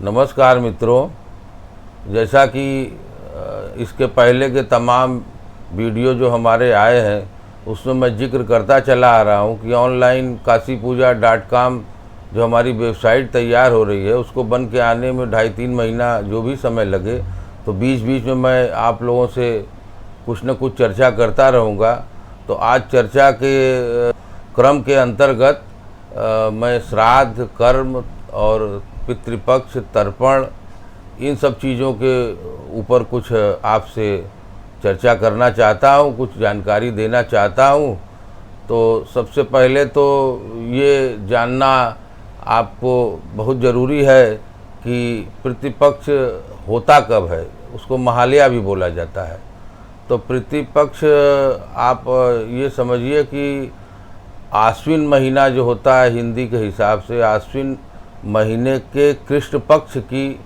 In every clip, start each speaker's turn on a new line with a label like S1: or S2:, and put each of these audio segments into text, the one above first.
S1: नमस्कार मित्रों, जैसा कि इसके पहले के तमाम वीडियो जो हमारे आए हैं उसमें मैं जिक्र करता चला आ रहा हूँ कि ऑनलाइन kaasipuja.com जो हमारी वेबसाइट तैयार हो रही है उसको बन के आने में 2.5-3 महीना जो भी समय लगे, तो बीच बीच में मैं आप लोगों से कुछ न कुछ चर्चा करता रहूँगा। तो आज चर्चा के क्रम के अंतर्गत मैं श्राद्ध, कर्म और पितृपक्ष, तर्पण, इन सब चीज़ों के ऊपर कुछ आपसे चर्चा करना चाहता हूँ, कुछ जानकारी देना चाहता हूँ। तो सबसे पहले तो ये जानना आपको बहुत ज़रूरी है कि पितृपक्ष होता कब है, उसको महालया भी बोला जाता है। तो पितृपक्ष आप ये समझिए कि आश्विन महीना जो होता है हिंदी के हिसाब से, आश्विन महीने के कृष्ण पक्ष की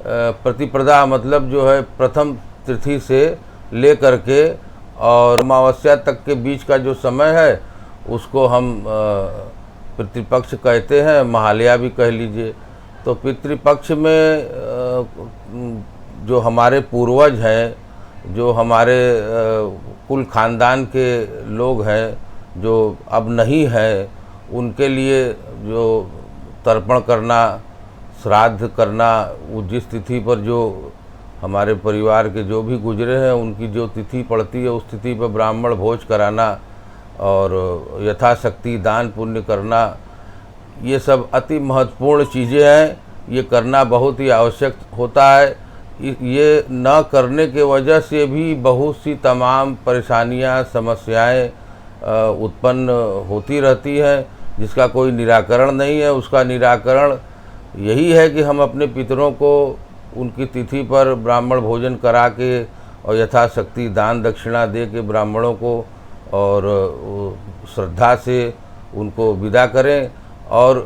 S1: प्रतिपदा, मतलब जो है प्रथम तिथि से ले करके और अमावस्या तक के बीच का जो समय है उसको हम पितृपक्ष कहते हैं, महालया भी कह लीजिए। तो पितृपक्ष में जो हमारे पूर्वज हैं, जो हमारे कुल खानदान के लोग हैं जो अब नहीं हैं, उनके लिए जो तर्पण करना, श्राद्ध करना, वो जिस तिथि पर जो हमारे परिवार के जो भी गुजरे हैं उनकी जो तिथि पड़ती है उस तिथि पर ब्राह्मण भोज कराना और यथाशक्ति दान पुण्य करना, ये सब अति महत्वपूर्ण चीज़ें हैं। ये करना बहुत ही आवश्यक होता है। ये न करने के वजह से भी बहुत सी तमाम परेशानियां, समस्याएं उत्पन्न होती रहती हैं जिसका कोई निराकरण नहीं है। उसका निराकरण यही है कि हम अपने पितरों को उनकी तिथि पर ब्राह्मण भोजन करा के और यथाशक्ति दान दक्षिणा दे के ब्राह्मणों को और श्रद्धा से उनको विदा करें। और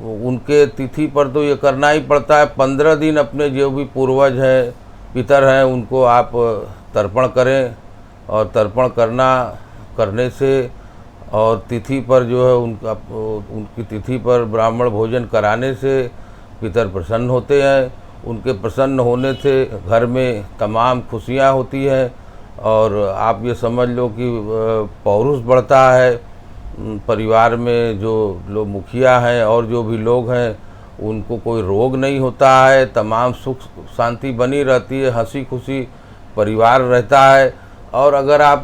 S1: उनके तिथि पर तो ये करना ही पड़ता है। 15 दिन अपने जो भी पूर्वज हैं, पितर हैं, उनको आप तर्पण करें। और तर्पण करने से और तिथि पर जो है उनकी तिथि पर ब्राह्मण भोजन कराने से पितर प्रसन्न होते हैं। उनके प्रसन्न होने से घर में तमाम खुशियां होती हैं और आप ये समझ लो कि पौरुष बढ़ता है। परिवार में जो लोग मुखिया हैं और जो भी लोग हैं उनको कोई रोग नहीं होता है, तमाम सुख शांति बनी रहती है, हंसी खुशी परिवार रहता है। और अगर आप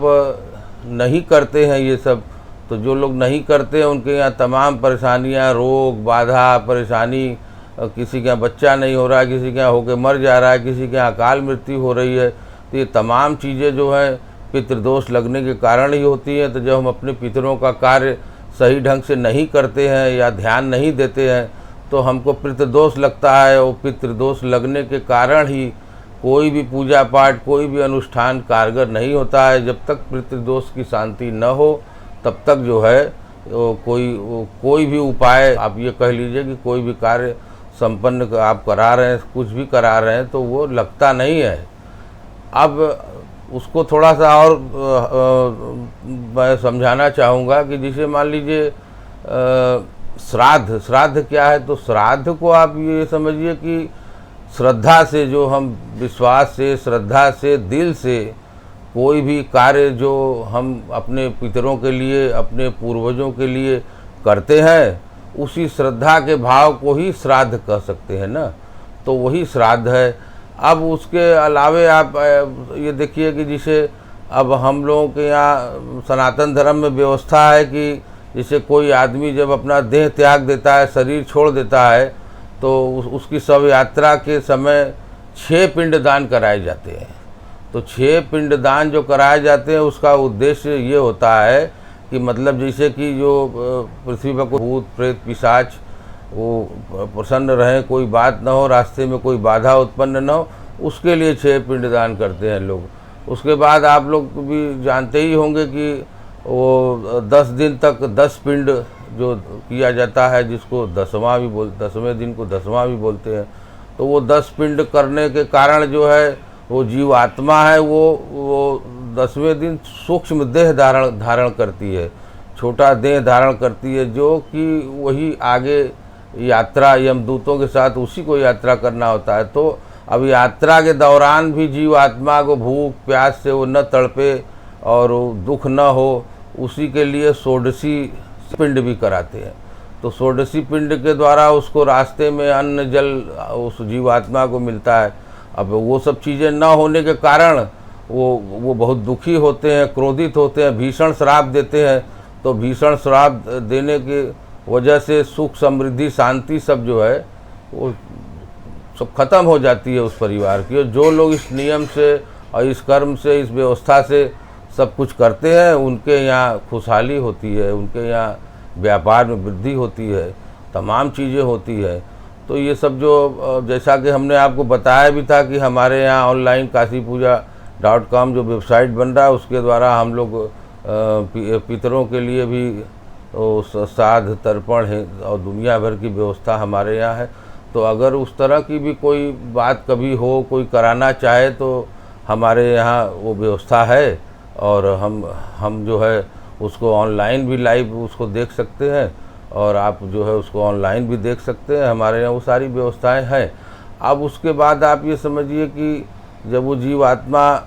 S1: नहीं करते हैं ये सब, तो जो लोग नहीं करते हैं उनके यहाँ तमाम परेशानियाँ, रोग, बाधा, परेशानी, किसी के यहाँ बच्चा नहीं हो रहा है, किसी के यहाँ होकर मर जा रहा है, किसी के यहाँ अकाल मृत्यु हो रही है। तो ये तमाम चीज़ें जो हैं पितृदोष लगने के कारण ही होती हैं। तो जब हम अपने पितरों का कार्य सही ढंग से नहीं करते हैं या ध्यान नहीं देते हैं तो हमको पितृदोष लगता है। और पितृदोष लगने के कारण ही कोई भी पूजा पाठ, कोई भी अनुष्ठान कारगर नहीं होता है। जब तक पितृदोष की शांति न हो तब तक जो है कोई भी उपाय, आप ये कह लीजिए कि कोई भी कार्य संपन्न आप करा रहे हैं, कुछ भी करा रहे हैं, तो वो लगता नहीं है। अब उसको थोड़ा सा और मैं समझाना चाहूँगा कि जिसे मान लीजिए श्राद्ध क्या है। तो श्राद्ध को आप ये समझिए कि श्रद्धा से, जो हम विश्वास से, श्रद्धा से, दिल से कोई भी कार्य जो हम अपने पितरों के लिए, अपने पूर्वजों के लिए करते हैं, उसी श्रद्धा के भाव को ही श्राद्ध कह सकते हैं ना। तो वही श्राद्ध है। अब उसके अलावे आप ये देखिए कि जिसे अब हम लोगों के यहाँ सनातन धर्म में व्यवस्था है कि जैसे कोई आदमी जब अपना देह त्याग देता है, शरीर छोड़ देता है, तो उसकी शव यात्रा के समय 6 पिंडदान कराए जाते हैं। तो 6 पिंडदान जो कराए जाते हैं उसका उद्देश्य ये होता है कि मतलब जैसे कि जो पृथ्वी पर कोई भूत प्रेत पिशाच वो प्रसन्न रहें, कोई बात ना हो, रास्ते में कोई बाधा उत्पन्न न हो, उसके लिए 6 पिंडदान करते हैं लोग। उसके बाद आप लोग भी जानते ही होंगे कि वो 10 दिन तक 10 पिंड जो किया जाता है, जिसको 10वें दिन को 10वां भी बोलते हैं। तो वो 10 पिंड करने के कारण जो है वो जीव आत्मा है, वो 10वें दिन सूक्ष्म देह धारण करती है, छोटा देह धारण करती है, जो कि वही आगे यात्रा यमदूतों के साथ उसी को यात्रा करना होता है। तो अब यात्रा के दौरान भी जीव आत्मा को भूख प्यास से वो न तड़पे और दुख न हो, उसी के लिए षोडशी पिंड भी कराते हैं। तो षोडशी पिंड के द्वारा उसको रास्ते में अन्न जल उस जीवात्मा को मिलता है। अब वो सब चीज़ें न होने के कारण वो बहुत दुखी होते हैं, क्रोधित होते हैं, भीषण श्राप देते हैं। तो भीषण श्राप देने की वजह से सुख समृद्धि शांति सब जो है वो सब खत्म हो जाती है उस परिवार की। और जो लोग इस नियम से और इस कर्म से, इस व्यवस्था से सब कुछ करते हैं, उनके यहाँ खुशहाली होती है, उनके यहाँ व्यापार में वृद्धि होती है, तमाम चीज़ें होती है। तो ये सब जो जैसा कि हमने आपको बताया भी था कि हमारे यहाँ ऑनलाइन kaasipuja.com जो वेबसाइट बन रहा है, उसके द्वारा हम लोग पितरों के लिए भी श्राद्ध तर्पण है और दुनिया भर की व्यवस्था हमारे यहाँ है। तो अगर उस तरह की भी कोई बात कभी हो, कोई कराना चाहे, तो हमारे यहाँ वो व्यवस्था है। और हम जो है उसको ऑनलाइन भी लाइव उसको देख सकते हैं और आप जो है उसको ऑनलाइन भी देख सकते हैं। हमारे यहाँ वो सारी व्यवस्थाएं हैं। अब उसके बाद आप ये समझिए कि जब वो जीव आत्मा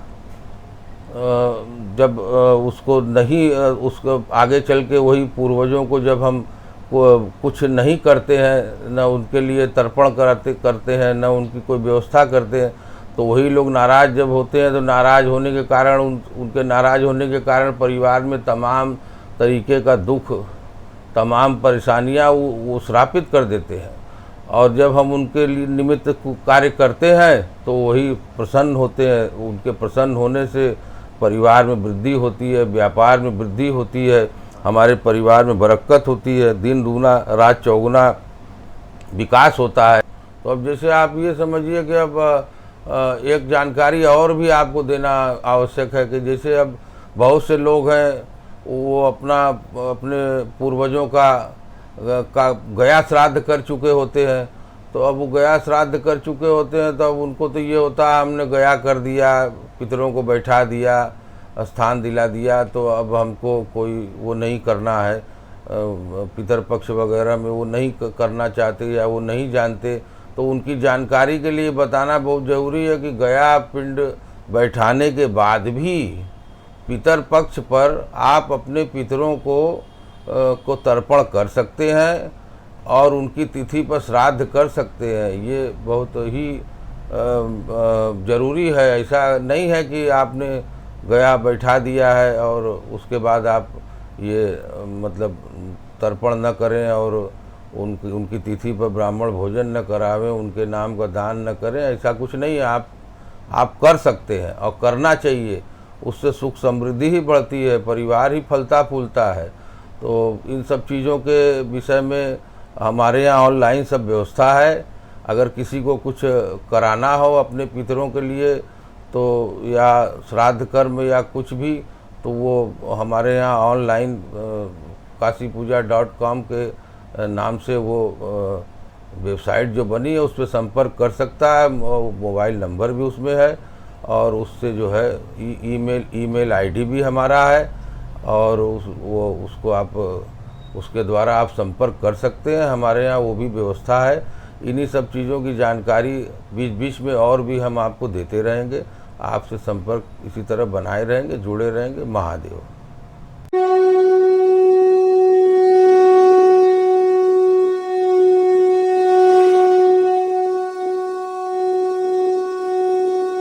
S1: जब उसको नहीं उसको आगे चल के वही पूर्वजों को जब हम कुछ नहीं करते हैं, न उनके लिए तर्पण करते हैं, न उनकी कोई व्यवस्था करते हैं, तो वही लोग नाराज़ जब होते हैं, तो नाराज़ होने के कारण उनके नाराज़ होने के कारण परिवार में तमाम तरीके का दुख, तमाम परेशानियां वो श्रापित कर देते हैं। और जब हम उनके लिए निमित्त कार्य करते हैं तो वही प्रसन्न होते हैं। उनके प्रसन्न होने से परिवार में वृद्धि होती है, व्यापार में वृद्धि होती है, हमारे परिवार में बरकत होती है, दिन दूना रात चौगुना विकास होता है। तो अब जैसे आप ये समझिए कि अब एक जानकारी और भी आपको देना आवश्यक है कि जैसे अब बहुत से लोग हैं वो अपने पूर्वजों का गया श्राद्ध कर चुके होते हैं। तो अब वो गया श्राद्ध कर चुके होते हैं, तो अब उनको तो ये होता है हमने गया कर दिया, पितरों को बैठा दिया, स्थान दिला दिया, तो अब हमको कोई वो नहीं करना है, पितर पक्ष वगैरह में वो नहीं करना चाहते या वो नहीं जानते। तो उनकी जानकारी के लिए बताना बहुत ज़रूरी है कि गया पिंड बैठाने के बाद भी पितर पक्ष पर आप अपने पितरों को तर्पण कर सकते हैं और उनकी तिथि पर श्राद्ध कर सकते हैं। ये बहुत ही ज़रूरी है। ऐसा नहीं है कि आपने गया बैठा दिया है और उसके बाद आप ये मतलब तर्पण न करें और उनकी तिथि पर ब्राह्मण भोजन न करावें, उनके नाम का दान न करें। ऐसा कुछ नहीं है। आप कर सकते हैं और करना चाहिए। उससे सुख समृद्धि ही बढ़ती है, परिवार ही फलता फूलता है। तो इन सब चीज़ों के विषय में हमारे यहाँ ऑनलाइन सब व्यवस्था है। अगर किसी को कुछ कराना हो अपने पितरों के लिए तो या श्राद्ध कर्म या कुछ भी, तो वो हमारे यहाँ ऑनलाइन kaasipuja.com के नाम से वो वेबसाइट जो बनी है उस पर संपर्क कर सकता है। मोबाइल नंबर भी उसमें है और उससे जो है ईमेल आईडी भी हमारा है और उसको आप उसके द्वारा आप संपर्क कर सकते हैं। हमारे यहाँ वो भी व्यवस्था है। इन्हीं सब चीज़ों की जानकारी बीच बीच में और भी हम आपको देते रहेंगे। आपसे संपर्क इसी तरह बनाए रहेंगे, जुड़े रहेंगे। महादेव।